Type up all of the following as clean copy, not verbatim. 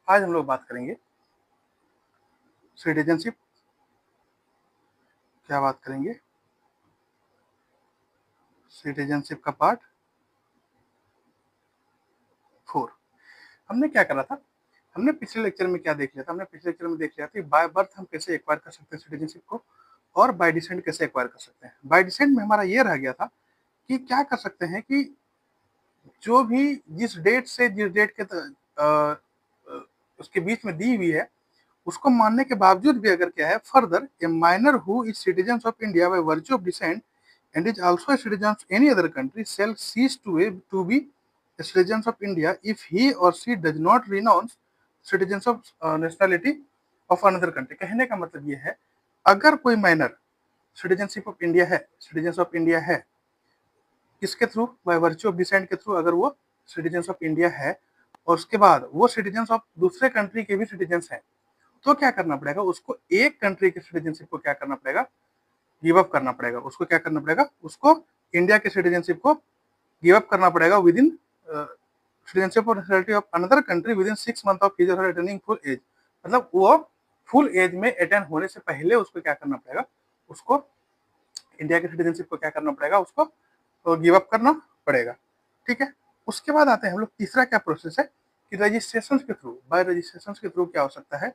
आज हम लोग बात करेंगे सिटीजनशिप। क्या बात करेंगे? सिटीजनशिप का पार्ट 4। हमने क्या करा था? हमने पिछले लेक्चर में क्या देख लिया था? हमने पिछले लेक्चर में देख लिया था कि बाय बर्थ हम कैसे एक्वायर कर सकते हैं सिटीजनशिप को, और बाय डिसेंट कैसे एक्वायर कर सकते हैं। बाय डिसेंट में हमारा ये रह गया था कि क्या कर सकते हैं कि जो भी जिस डेट से जिस डेट के उसके बीच में दी हुई है, उसको मानने के बावजूद भी अगर क्या है, further a minor who is citizen of India by virtue of descent and is also a citizen of any other country shall cease to be a citizen of India if he or she does not renounce citizens of nationality of another country। कहने का मतलब ये है, अगर कोई minor citizenship of India है, citizen of India है, किसके through? By virtue of descent के थ्रू अगर वो सिटीजन ऑफ इंडिया है, और उसके बाद वो सिटीजन ऑफ दूसरे कंट्री के भी सिटीजन हैं, तो क्या करना पड़ेगा? उसको एक कंट्री के सिटीजनशिप को क्या करना पड़ेगा? गिव अप करना पड़ेगा। उसको क्या करना पड़ेगा? उसको इंडिया के सिटीजनशिप को गिव अप करना पड़ेगा विद इन सिटीजनशिप और nationality of another country with in 6 month of his or her attaining full as. मतलब वो फुल एज में अटेन होने से पहले उसको क्या करना पड़ेगा? उसको इंडिया के सिटीजनशिप को क्या करना पड़ेगा? उसको गिव अप करना पड़ेगा। ठीक है। उसके बाद आते हैं हम लोग, तीसरा क्या प्रोसेस है कि रजिस्ट्रेशन के थ्रू, बाय रजिस्ट्रेशन के थ्रू क्या हो सकता है?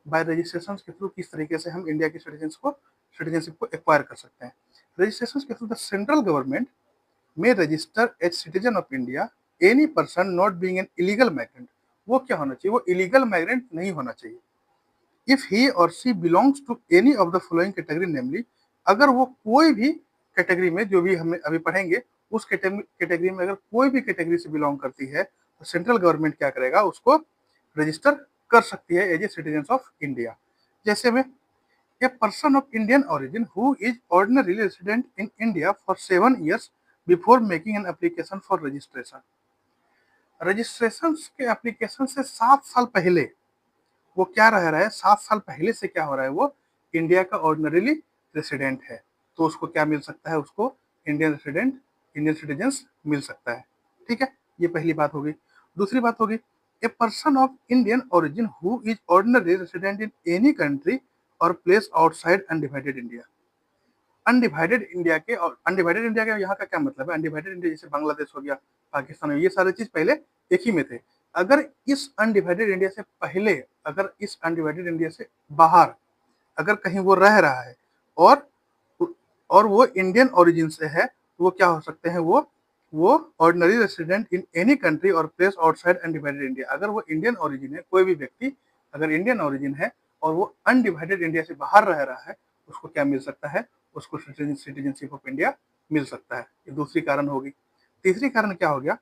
बाय रजिस्ट्रेशन के थ्रू किस तरीके से हम इंडिया के सिटीजनशिप को एक्वायर कर सकते हैं। रजिस्ट्रेशन के through the central government may register as citizen of India any person not being an illegal migrant. वो क्या होना चाहिए? वो इलीगल माइग्रेंट नहीं होना चाहिए। If he or she belongs to any of the following category, namely अगर वो कोई भी कैटेगरी में, जो भी हमें अभी पढ़ेंगे उस कैटेगरी में अगर कोई भी कैटेगरी से बिलोंग करती है, तो सेंट्रल गवर्नमेंट क्या करेगा? उसको रजिस्टर कर सकती है as a citizen of India. जैसे में a person of Indian origin who is ordinarily resident in India for 7 years before making an application for registration। Registration के एप्लीकेशन से 7 साल पहले वो क्या रह रहा है? 7 साल पहले से क्या हो रहा है? वो इंडिया का ऑर्डिनरीली रेसिडेंट है, तो उसको क्या मिल सकता है? उसको इंडियन रेसिडेंट, इंडियन सिटीजन मिल सकता है। ठीक है, ये पहली बात होगी। दूसरी बात होगी, a person of Indian origin who is ordinary resident in any country or place outside undivided India. Undivided India के, और अनडिवाइडेड इंडिया के यहाँ का क्या मतलब है? अनडिवाइडेड इंडिया जैसे बांग्लादेश हो गया, पाकिस्तान हो, ये सारे चीज पहले एक ही में थे। अगर इस अनडिवाइडेड इंडिया से पहले, अगर इस अनडिवाइडेड इंडिया से बाहर अगर कहीं वो रह रहा है, और वो इंडियन ओरिजिन से है, तो वो क्या हो सकते हैं? वो ordinary resident in any country or place outside undivided India. अगर वो इंडियन ओरिजिन है, कोई भी व्यक्ति अगर इंडियन ओरिजिन है और वो अनडिवाइडेड इंडिया से बाहर रह रहा है, उसको क्या मिल सकता है? उसको सिटीजनशिप ऑफ इंडिया मिल सकता है। ये दूसरी कारण होगी। तीसरी कारण क्या हो गया?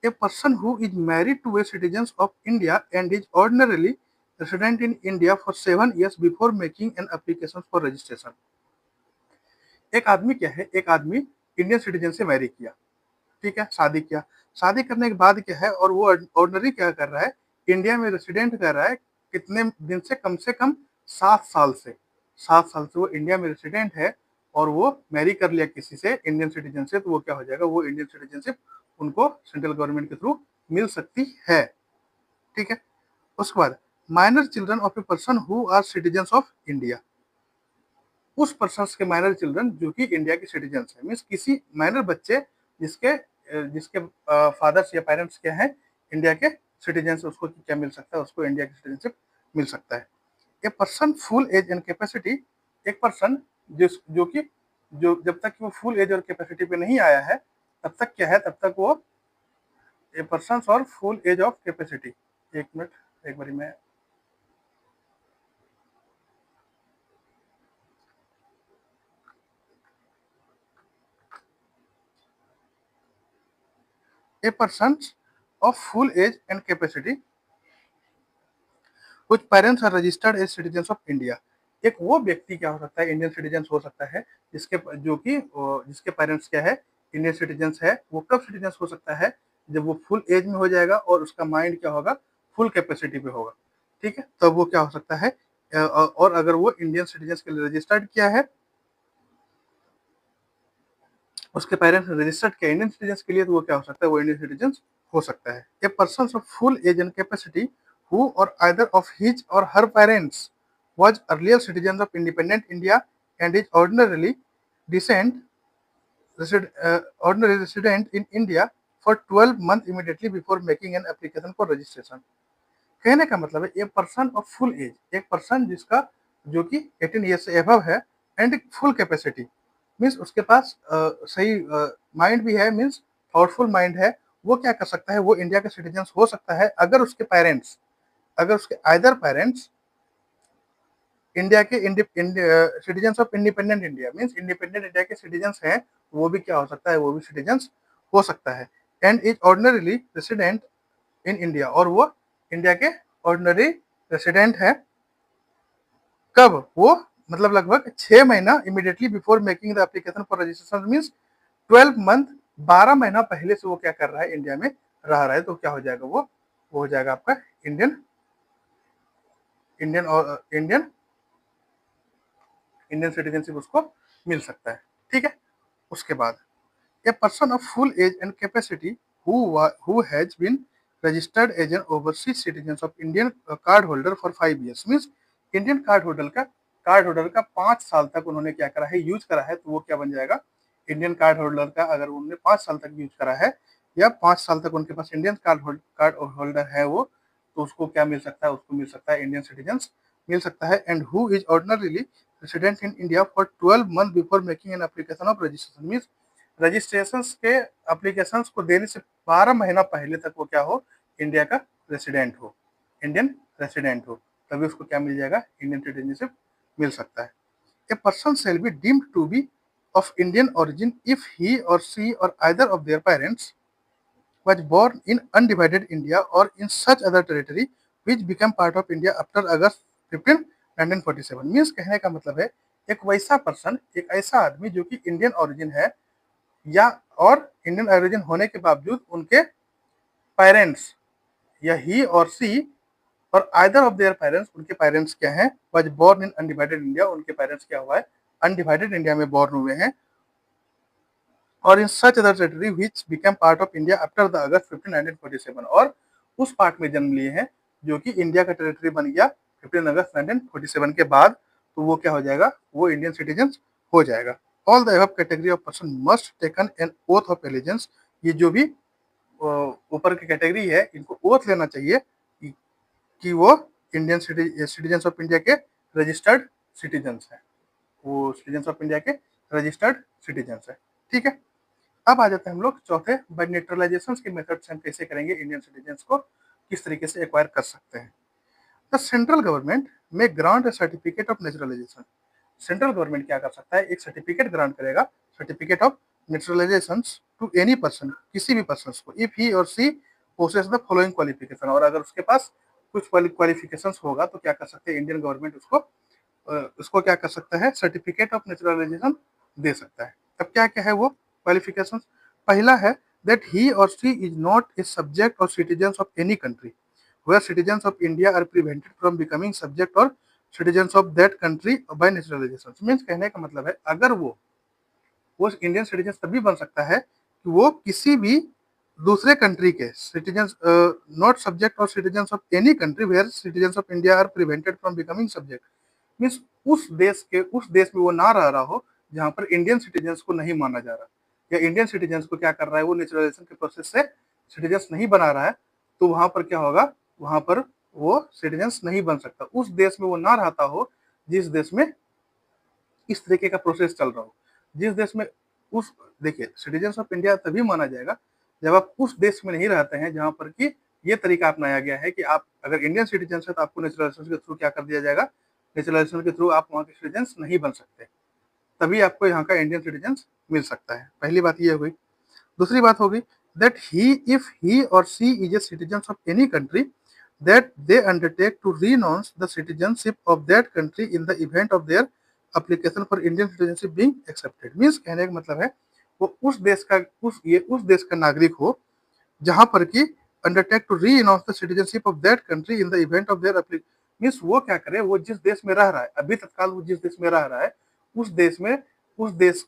A person who is married to a citizen of India and is ordinarily resident in India for 7 years before making an application for registration। एक आदमी क्या है? एक आदमी इंडियन सिटीजन से मैरी किया, ठीक है, शादी किया। शादी करने के बाद क्या है, और वो ऑर्डिनरी क्या कर रहा है? इंडिया में रेसिडेंट कर रहा है। कितने दिन से? कम से कम 7 साल से। 7 साल से वो इंडिया में रेसिडेंट है, और वो मैरी कर लिया किसी से, इंडियन सिटीजन से, तो वो क्या हो जाएगा? वो इंडियन सिटीजनशिप उनको सेंट्रल गवर्नमेंट के थ्रू मिल सकती है। ठीक है। उसके बाद minor children of a person who are citizen of India. उस पर्सन के माइनर चिल्ड्रन जो कि इंडिया के सिटीजन है, मीन्स किसी माइनर बच्चे जिसके जिसके फादर्स या पेरेंट्स क्या हैं? इंडिया के सिटीजन, उसको क्या मिल सकता है? उसको इंडिया की सिटीजनशिप मिल सकता है। A person full age and capacity, एक पर्सन जो जब तक वो फुल एज और कैपेसिटी पे नहीं आया है, तब तक क्या है? तब तक वो ए पर्सन और फुल एज ऑफ कैपेसिटी। एक मिनट, एक बारी मैं a person of full age and capacity whose parents are registered as citizens of India। एक वो व्यक्ति क्या हो सकता है? इंडियन सिटीजन हो सकता है, जिसके पेरेंट्स क्या है? इंडियन सिटीजन है। वो कब सिटीजन हो सकता है? जब वो फुल एज में हो जाएगा और उसका माइंड क्या होगा? फुल कैपेसिटी पे होगा। ठीक है, तब वो क्या हो सकता है? और अगर वो इंडियन सिटीजन के लिए रजिस्टर्ड किया है, उसके पेरेंट्स ने रजिस्टर्ड किया इंडियन सिटीजन के लिए, तो वो क्या हो सकता है? वो इंडियन सिटीजन हो सकता है। A person of full age and capacity who or either of his or her parents was earlier citizens of independent India and is ordinary resident in India for 12 months immediately before making an application for registration. कहने का मतलब है a person of full age, एक person जिसका जो कि 18 year से above है एंड फुल कैपेसिटी, मीन्स उसके पास सही माइंड भी है, मीन्स थॉटफुल माइंड है, वो क्या कर सकता है, वो इंडिया का सिटीजन हो सकता है अगर उसके पेरेंट्स, अगर उसके आइदर पेरेंट्स इंडिया के citizen of independent India, means independent India के सिटीजन हैं, वो भी क्या हो सकता है, वो भी सिटीजन हो सकता है, and is ordinarily resident in India, और वो इंडिया के ऑर्डिनरी रेसिडेंट है। कब? वो मतलब लगभग 6 महीना immediately before making the application for registration, means 12 month, 12 महीना पहले से वो क्या कर रहा है, इंडिया में रह रहा है, तो क्या हो जाएगा, वो हो जाएगा आपका इंडियन इंडियन और इंडियन सिटीजनशिप उसको मिल सकता है। ठीक है। उसके बाद a person of full age and capacity who has been registered as an overseas citizen of Indian card holder for 5 years, means Indian card holder का 5 साल तक उन्होंने क्या करा है, यूज करा है, तो वो क्या बन जाएगा, इंडियन कार्ड होल्डर का अगर उन्होंने 5 साल तक यूज करा है या 5 साल तक उनके पास इंडियन कार्ड होल्डर है वो, तो उसको क्या मिल सकता है, उसको मिल सकता है इंडियन सिटीजन मिल सकता है। And who is ordinarily resident in India for 12 month before making an application of registration, means registration के एप्लीकेशन को देने से 12 महीना पहले तक वो क्या हो, इंडिया का रेसिडेंट हो, इंडियन रेसिडेंट हो, तभी उसको क्या मिल जाएगा, इंडियन सिटीजनशिप मिल सकता है। A person shall be deemed to be of Indian origin if he or she or either of their parents was born in undivided India or in such other territory which became part of India after August 15, 1947, means कहने का मतलब है एक वैसा person, एक ऐसा आदमी जो कि इंडियन ओरिजिन है या और इंडियन ओरिजिन होने के बावजूद उनके पेरेंट्स या ही or she or either of their parents, उनके पेरेंट्स क्या हैं, was born in undivided India, उनके पेरेंट्स क्या हुआ है, अनडिवाइडेड इंडिया में बोर्न हुए हैं, or in such other territory which become part of India after the August 15, 1947, और उस पार्ट में जन्म लिए हैं जो कि इंडिया का टेरिटरी बन गया 15 अगस्त 1947 के बाद, तो वो क्या हो जाएगा, वो इंडियन सिटीजन हो जाएगा। All the above category of person must taken N oath of allegiance, ये जो भी ऊपर की कैटेगरी है इनको ओथ लेना चाहिए कि वो इंडियन सिटीजन ऑफ इंडिया के रजिस्टर्ड सिटीजन हैं, वो सिटीजन ऑफ इंडिया के रजिस्टर्ड सिटीजन है। ठीक है। अब आ जाते हैं हम लोग चौथे, बाय नेचुरलाइजेशन के मेथड से हम कैसे करेंगे, इंडियन सिटीजन को किस तरीके से एक्वायर कर सकते हैं। The central government may grant a certificate of naturalisation, central government क्या कर सकता है, एक सर्टिफिकेट ग्रांट करेगा, certificate of naturalisation to any person, किसी भी पर्सन को, if he or she possess the following qualification, और अगर उसके पास कुछ क्वालिफिकेशन होगा तो क्या कर सकते हैं, इंडियन गवर्नमेंट उसको क्या कर सकता है, सर्टिफिकेट ऑफ नेचुरलाइजेशन दे सकता है। तब क्या क्या है वो क्वालिफिकेशंस, पहला है that he or she is not a subject or citizen of any country where citizen of India are prevented from becoming subject or citizen of that country by naturalization, means कहने का मतलब है अगर वो Indian citizen तभी बन सकता है कि वो किसी भी दूसरे कंट्री के citizen, not subject or citizen of any country where citizen of India are prevented from becoming subject, means उस देश में वो ना रह रहा हो जहाँ पर इंडियन सिटीजन को नहीं माना जा रहा, या इंडियन सिटीजन को क्या कर रहा है, वो नेचुरलाइजेशन के प्रोसेस से सिटीजन नहीं बना रहा है, तो वहां पर क्या होगा, वहां पर वो सिटीजन नहीं बन सकता, उस देश में वो ना रहता हो जिस देश में इस तरीके का प्रोसेस चल रहा हो, जिस देश में उस, देखिए सिटीजन ऑफ इंडिया तभी माना जाएगा जब आप उस देश में नहीं रहते हैं जहां पर कि ये तरीका अपनाया गया है कि आप अगर इंडियन सिटीजन है तो आपको नेचुरलाइजेशन के थ्रू क्या कर दिया जाएगा, नेचुरलाइजेशन के थ्रू आप वहाँ के सिटीजन नहीं बन सकते, तभी आपको यहाँ का इंडियन सिटीजन मिल सकता है। पहली बात ये हो गई। दूसरी बात होगी that if he or she is a citizen of any country that they undertake to renounce the citizenship of that country in the event of their application for Indian citizenship being accepted, means कहने का मतलब है वो उस देश का नागरिक हो जहां पर कि undertake to renounce the citizenship of that country in the event of their application, means वो क्या करे, वो जिस देश में रह रहा है अभी तत्काल, वो जिस देश में रह रहा है उस देश में उस देश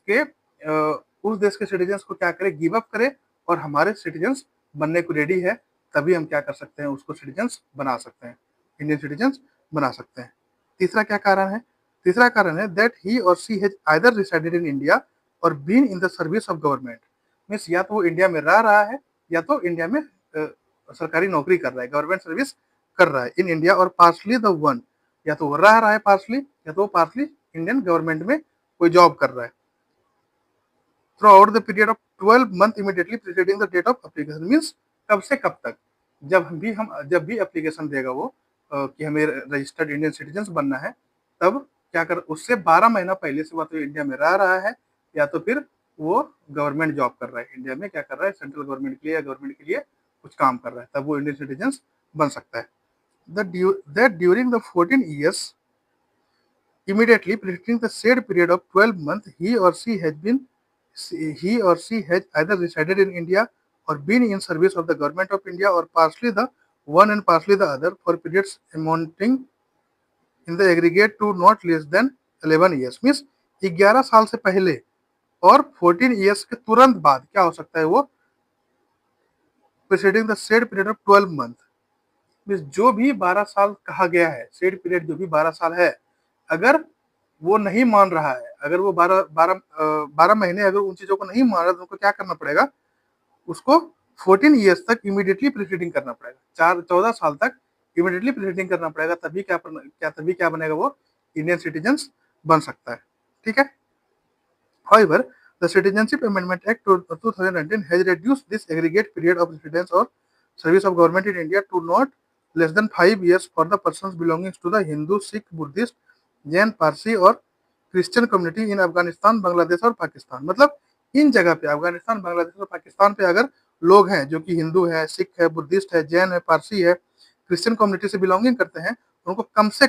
के सिटीजन को क्या करे, गिव अप करे और हमारे सिटीजन बनने को रेडी है, तभी हम क्या कर सकते हैं, उसको सिटीजन्स बना सकते हैं, इंडियन सिटीजन्स बना सकते हैं। तीसरा क्या कारण है? तीसरा कारण है that he or she has either resided in India or been in the service of government. Means या तो वो इंडिया में रह रहा है या तो इंडिया में सरकारी नौकरी कर रहा है, गवर्नमेंट सर्विस कर रहा है इन इंडिया, और पार्सली द वन, या तो वो रह रहा है पार्सली, या तो वो पार्सली इंडियन गवर्नमेंट में कोई जॉब कर रहा है। Throughout the period of 12 month immediately preceding the date of application. Means कब से कब तक, जब भी एप्लीकेशन देगा वो कि हमें रजिस्टर्ड इंडियन सिटीजन बनना है, तब क्या कर, उससे 12 महीना पहले से वो तो इंडिया में रह रहा है या तो फिर वो गवर्नमेंट जॉब कर रहा है, इंडिया में क्या कर रहा है, सेंट्रल गवर्नमेंट के लिए या गवर्नमेंट के लिए कुछ काम कर रहा है, तब वो इंडियन सिटीजन बन सकता है। That during the 14 years immediately preceding the said period of 12 months, he or she has either resided in India or been in service of the government of India, or partially the one and partially the other, for periods amounting in the aggregate to not less than 11 years। Means 11 साल से पहले और 14 years के तुरंत बाद क्या हो सकता है, वो preceding the said period of 12 month. Means जो भी 12 साल कहा गया है, सेड पीरियड जो भी 12 साल है, अगर वो नहीं मान रहा है, अगर वो 12 महीने अगर उन चीजों को नहीं मान रहा, तो उनको क्या करना पड़ेगा, उसको 14 ईयर्स तक इमीडिएटली प्रीसीडिंग करना पड़ेगा, 14 साल तक इमीडिएटली प्रीसीडिंग करना पड़ेगा, तभी क्या बनेगा, वो इंडियन सिटीजन बन सकता है। ठीक है। However, the Citizenship Amendment Act 2019 has reduced this aggregate period of residence or service of government in India to not less than 5 years for the persons belonging to the Hindu, Sikh, Buddhist, Jain, Parsi और Christian community in Afghanistan, Bangladesh और पाकिस्तान। मतलब इन जगह पे, अफगानिस्तान, बांग्लादेश और पाकिस्तान पे अगर लोग हैं जो कि हिंदू है, सिख है, बुद्धिस्ट है, जैन है, पारसी है, क्रिश्चियन कम्युनिटी से बिलोंगिंग करते हैं, उनको कम से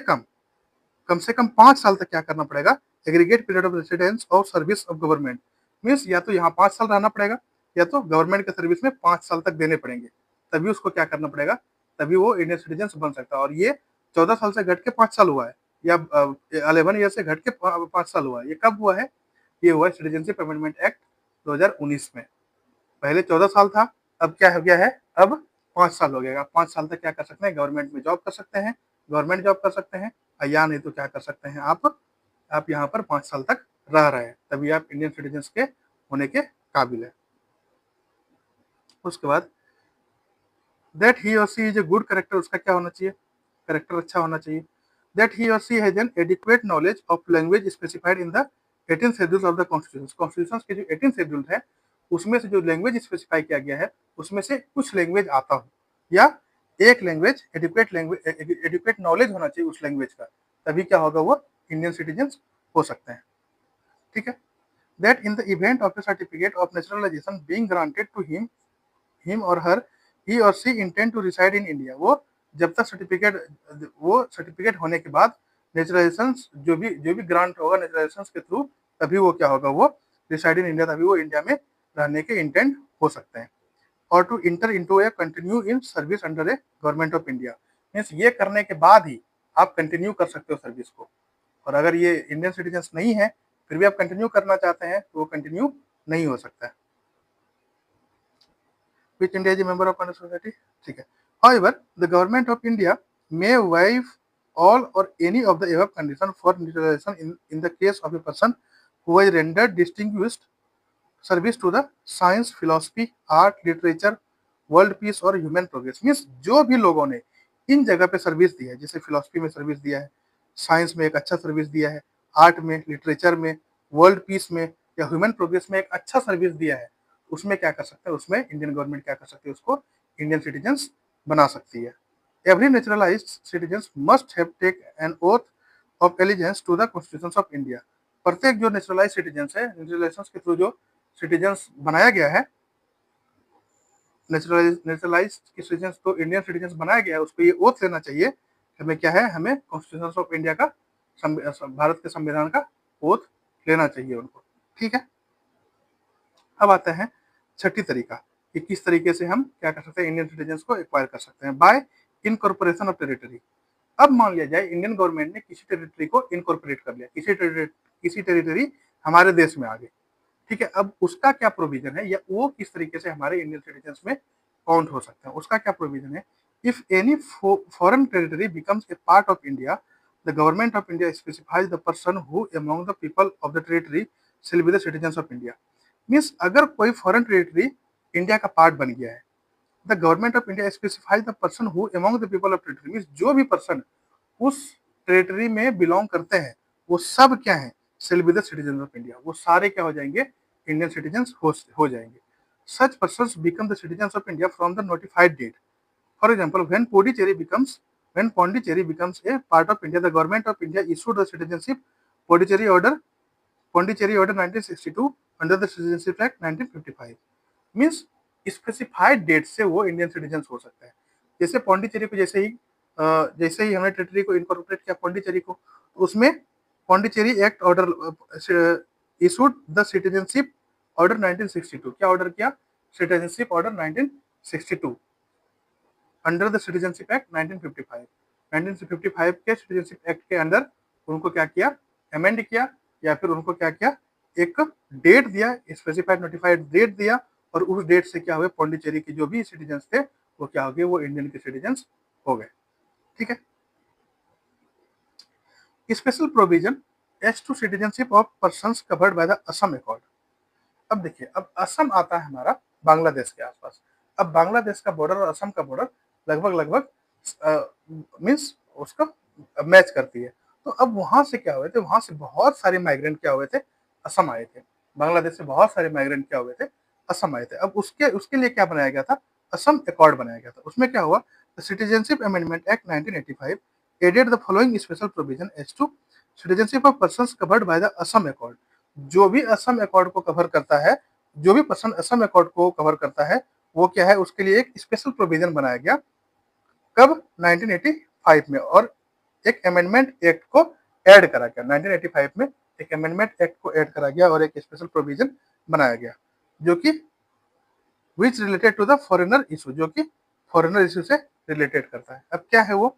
कम 5 साल तक क्या करना पड़ेगा, एग्रीगेट पीरियड ऑफ रेसिडेंस और सर्विस ऑफ गवर्नमेंट। मीन्स या तो यहाँ 5 साल रहना पड़ेगा या तो गवर्नमेंट के सर्विस में 5 साल तक देने पड़ेंगे, तभी उसको क्या करना पड़ेगा, तभी वो इंडियन सिटीजन बन सकता है। और ये 14 साल से घट के 5 साल हुआ है, या 11 ईयर से घट के 5 साल हुआ है। ये कब हुआ है? ये हुआ है सिटीजनशिप अमेंडमेंट एक्ट 2019 में। पहले 14 साल था, अब क्या हो गया है, अब 5 साल हो गया। 5 साल तक क्या कर सकते हैं, गवर्नमेंट में जॉब कर सकते हैं, गवर्नमेंट जॉब कर सकते हैं, या नहीं तो क्या कर सकते हैं, आप यहाँ पर 5 साल तक रह रहे हैं, तभी आप इंडियन सिटीजन के होने के काबिल है। उसके बाद that he or she is a good character, उसका क्या होना चाहिए, करेक्टर अच्छा होना चाहिए। That he or she has an adequate knowledge of language specified in the 18 schedules of the constitution. Constitution के जो 18 शेड्यूल है, उसमें से जो लैंग्वेज स्पेसिफाई किया गया है, उसमें से कुछ लैंग्वेज आता हो, या एक लैंग्वेज, एडिक्वेट नॉलेज होना चाहिए उस लैंग्वेज का, तभी क्या होगा, वो इंडियन सिटीजन हो सकते हैं। ठीक है। That in the event of a certificate of naturalization being granted to him or her, he or she intend to reside in India. वो जब तक सर्टिफिकेट होने के बाद नेचुरलाइजेशन जो भी ग्रांट होगा नेचुरलाइजेशन के थ्रू, तभी वो क्या होगा, वो रिसाइड इन इंडिया, तभी वो इंडिया में रहने के इंटेंट हो सकते हैं। और to enter into a continue in service under a government of India. Means ये करने के बाद ही आप कंटिन्यू कर सकते हो सर्विस को। और अगर ये इंडियन सिटीजन नहीं है, फिर भी आप कंटिन्यू करना चाहते हैं, तो वो कंटिन्यू नहीं हो सकता है। Which India is a member of Congress Society? ठीक है। However, the government of India may waive all or any of the above condition for naturalization in the case of a person who has rendered distinguished service to the science, philosophy, art, literature, world peace or human progress. Means जो भी लोगों ने इन जगह पे service दी है, जैसे philosophy में service दिया है, साइंस में एक अच्छा सर्विस दिया है, आर्ट में, लिटरेचर में, वर्ल्ड पीस में या ह्यूमन प्रोग्रेस में एक अच्छा सर्विस दिया है, उसमें क्या कर सकते हैं, उसमें इंडियन गवर्नमेंट क्या कर सकती है, उसको इंडियन सिटीजन बना सकती है। Every naturalised citizen must have take an oath of allegiance to the constitution of India. प्रत्येक जो नेचुरलाइज सिटीजन है, नेचुरलाइजेशन के थ्रू जो सिटीजन्स बनाया गया है, नेचुरलाइज सिटीजन्स को इंडियन सिटीजन्स बनाया गया है, उसको ये ओथ लेना चाहिए, हमें क्या है, हमें कॉन्स्टिट्यूशन ऑफ इंडिया का, भारत के संविधान का ओथ लेना चाहिए उनको। ठीक है। अब आता है छठी तरीका कि किस तरीके से हम क्या कर सकते हैं, इंडियन सिटीजन्स को एक्वायर कर सकते हैं, बाय इनकॉर्पोरेशन ऑफ टेरिटरी। अब मान लिया जाए इंडियन गवर्नमेंट ने किसी टेरिटरी को इनकॉर्पोरेट कर लिया, किसी टेरिटरी हमारे देश में आ गई। ठीक है। अब उसका क्या प्रोविजन है, या वो किस तरीके से हमारे इंडियन सिटीजन में काउंट हो सकते हैं। उसका क्या प्रोविजन है? If any foreign territory becomes a part of India, the government of India specifies the person who among the people of the territory shell be the citizen of India. Means अगर कोई foreign territory India का part बन गया है, the government of India specifies the person who among the people of territory, means जो भी person उस territory में बिलोंग करते हैं वो सब क्या है? Shall be the citizen of India. वो सारे क्या हो जाएंगे? इंडियन सिटीजन हो जाएंगे। Such persons become the citizen of India from the notified date. For example, when Pondicherry becomes a part of India, the government of India issued the citizenship Pondicherry Order 1962 under the Citizenship Act 1955। Means specified date से वो Indian citizen हो सकता है। जैसे पौंडीचेरी को जैसे ही हमने territory को इनकॉर्पोरेट किया पौंडीचेरी को, तो उसमें Pondicherry act order issued the citizenship order 1962। क्या ऑर्डर किया? Citizenship order 1962 under the citizenship act 1955। 1955 के सिटीजनशिप एक्ट के अंडर उनको क्या किया? अमेंड किया, या फिर उनको क्या किया? एक डेट दिया, स्पेसिफाइड नोटिफाइड डेट दिया, और उस डेट से क्या हुए? पौंडीचेरी के जो भी सिटीजन थे वो क्या हो गए? वो इंडियन के सिटीजन हो गए। ठीक है। Special provision as to citizenship of persons covered by the Assam accord. अब देखिए, अब असम आता है हमारा बांग्लादेश के आसपास। अब बांग्लादेश का बॉर्डर और असम का बॉर्डर लगभग मीन्स उसका मैच करती है। तो अब वहां से क्या हुए थे? वहां से बहुत सारे माइग्रेंट क्या हुए थे? असम आए थे। बांग्लादेश से बहुत सारे माइग्रेंट क्या हुए थे? असम आए थे। अब उसके उसके लिए क्या बनाया गया था? असम अकॉर्ड बनाया गया था। उसमें क्या हुआ? The citizenship amendment act 1985 added the following special provision as to citizenship of persons covered by the Assam accord. जो भी असम अकॉर्ड को कवर करता है, जो भी पर्सन असम अकॉर्ड को कवर करता है, वो क्या है? उसके लिए एक स्पेशल प्रोविजन बनाया गया। कब? 1985 में। और एक अमेंडमेंट एक्ट को ऐड करा गया। 1985 में एक अमेंडमेंट एक्ट को ऐड करा गया और एक स्पेशल प्रोविजन बनाया गया जो कि which related to the foreigner issue, जो कि फॉरेनर इशू से रिलेटेड करता है। अब क्या है वो?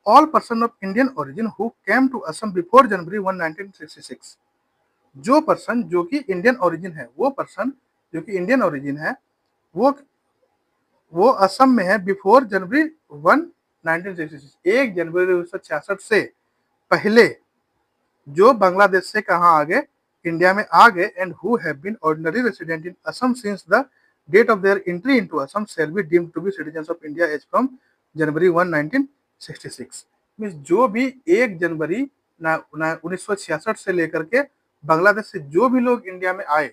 All person of Indian origin who came to Assam before January 1 1966। जो पर्सन जो कि इंडियन ओरिजिन है, वो पर्सन जो कि इंडियन ओरिजिन है, वो असम में है बिफोर जनवरी 1 1966। 1 जनवरी 1966 से पहले जो बांग्लादेश से कहाँ आ गए? इंडिया में आ गए, and who have been ordinary resident in Assam since the date of their entry into Assam shall be deemed to be citizens of India as from January 1 1966। Means जो भी 1 जनवरी 1966 से लेकर के बांग्लादेश से जो भी लोग इंडिया में आए,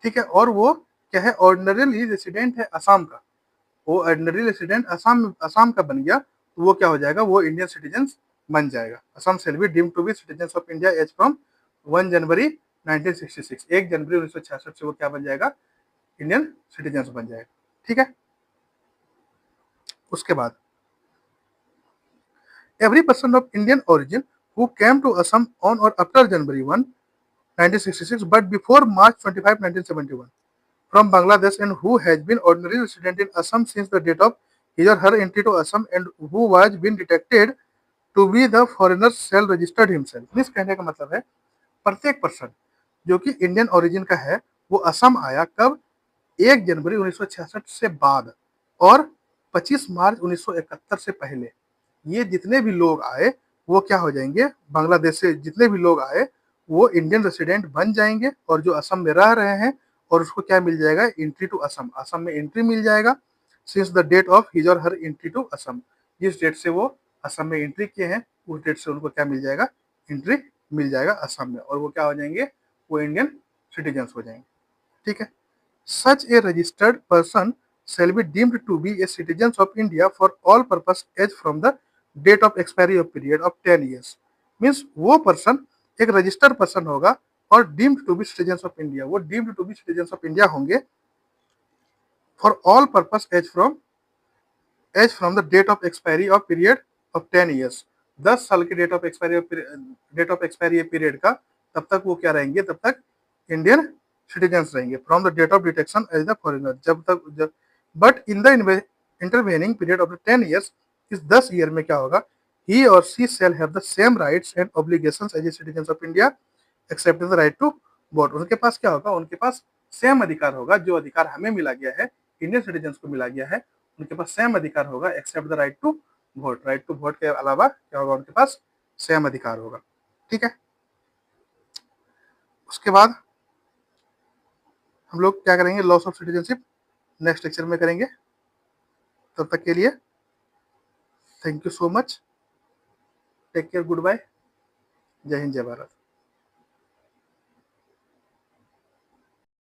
ठीक है, और वो क्या है? ऑर्डिनरी रेसिडेंट है असम का, वो ऑर्डिनरी रेसिडेंट असम का बन गया, तो वो क्या हो जाएगा? वो इंडियन सिटीजन बन जाएगा। Assam shall be deemed to be citizen of India as from 1 जनवरी 1966। 1 जनवरी 1966 से वो क्या बन जाएगा? इंडियन सिटीजन बन जाएगा। ठीक है। उसके बाद every person of Indian origin who came to Assam on or after January 1 1966 but before March 25 1971 from Bangladesh and who has been ordinary resident in Assam since the date of his or her entry to Assam and who was been detected to be the foreigner shall registered himself। इस कहने का मतलब है प्रत्येक person जो कि Indian origin का है वो असम आया कब? 1 जनवरी 1966 से बाद और 25 मार्च 1971 से पहले। ये जितने भी लोग आए वो क्या हो जाएंगे? बांग्लादेश से जितने भी लोग आए वो इंडियन रेसिडेंट बन जाएंगे, और जो असम में रह रहे हैं और उसको क्या मिल जाएगा? एंट्री टू असम, असम में एंट्री मिल जाएगा since the date of his or her entry to Assam. जिस डेट से वो असम में एंट्री किए हैं उस डेट से उनको क्या मिल जाएगा? एंट्री मिल जाएगा असम में, और वो क्या हो जाएंगे? वो इंडियन सिटीजन हो जाएंगे। ठीक है। Such a registered person shall be deemed to be a citizen of India for all purpose as from the date of expiry of period of 10 years। Means वो पर्सन एक रजिस्टर्ड पर्सन होगा और deemed to be citizen of India, वो deemed to be citizen of India होंगे for all purpose as from the date of expiry of period of 10 years। 10 साल के date of expiry period का तब तक वो क्या रहेंगे? तब तक इंडियन सिटीजन रहेंगे from the date of detection as the foreigner. जब but in the intervening period of the 10 years, इस 10 ईयर में क्या होगा? He or she shall have the same rights and obligations as a citizen of India except the right to vote. उनके पास क्या होगा? उनके पास सेम अधिकार होगा जो अधिकार हमें मिला गया है इंडियन सिटीजन्स को मिला गया है उनके पास सेम अधिकार होगा except the right to vote. Right to vote के अलावा क्या होगा, उनके पास सेम अधिकार होगा। ठीक है, उसके बाद हम लोग क्या करेंगे, loss of citizenship next lecture में करेंगे। तब तक के लिए thank you so much, take care, good bye, जय हिंद जय भारत।